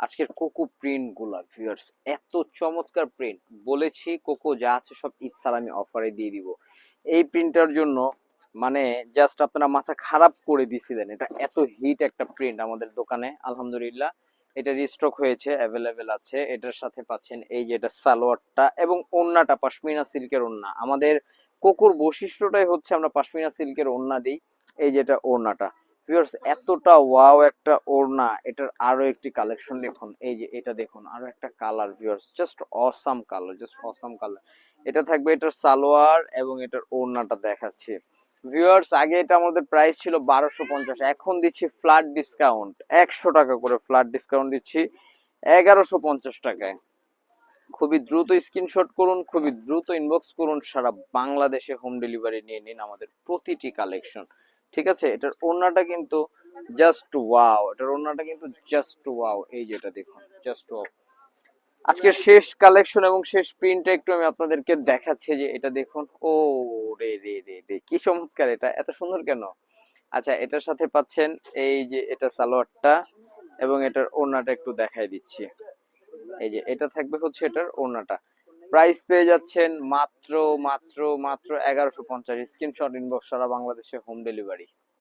আজকের cocoa print গুলা viewers, এত চমৎকার প্রিন্ট। বলেছি কোকো যা আছে সব ঈদ সালামি অফারে দিয়ে দিব। এই প্রিন্টার জন্য মানে জাস্ট আপনারা মাথা খারাপ করে দিছিলেন। এটা এত হিট একটা প্রিন্ট আমাদের দোকানে আলহামদুলিল্লাহ এটা রিস্টক হয়েছে, অ্যাভেলেবেল আছে। এটার সাথে পাচ্ছেন এই যে এটা সালোয়ারটা এবং ওড়নাটা পশমিনা সিল্কের ওড়না। আমাদের কোকোর বৈশিষ্ট্যটাই হচ্ছে আমরা পশমিনা সিল্কের ওড়না দিই। এই যেটা ওড়নাটা ভিউয়ার্স, এতটা ওয়াও একটা ওড়না। এটার আরো একটি কালেকশন দেখুন, এই যে এটা দেখুন, আরো একটা colour viewers, just awesome colour, just awesome colour. এটা থাকবে এটার সালোয়ার এবং এটার ওড়নাটা দেখাচ্ছি ভিউয়ার্স। আগে এটা আমাদের প্রাইস ছিল 1250, এখন দিচ্ছি ফ্ল্যাট ডিসকাউন্ট 100 টাকা করে, ফ্ল্যাট ডিসকাউন্ট দিচ্ছি 1150 টাকায়। খুবই দ্রুত স্ক্রিনশট করুন, খুবই দ্রুত ইনবক্স করুন, সারা বাংলাদেশে হোম ডেলিভারি নিয়ে নিন আমাদের প্রতিটি কালেকশন। ঠিক আছে, এটার ওড়নাটা কিন্তু জাস্ট ওয়াও, এটার ওড়নাটা কিন্তু জাস্ট ওয়াও। এই যেটা দেখুন, জাস্ট ওয়াও। আজকের শেষ কালেকশন এবং শেষ প্রিন্টটা একটু আমি আপনাদেরকে দেখাচ্ছি। যে এটা দেখুন, ও রে রে রে রে, কি চমৎকার! এটা এত সুন্দর কেন? আচ্ছা, এটার সাথে পাচ্ছেন এই যে এটা সালোয়ারটা এবং এটার ওড়নাটা একটু দেখাই দিচ্ছি। এই যে এটা থাকবে হচ্ছে এটার ওড়নাটা। প্রাইস পেয়ে যাচ্ছেন মাত্র মাত্র মাত্র 1150। স্ক্রিনশট ইনবক্স, সারা বাংলাদেশে হোম ডেলিভারি।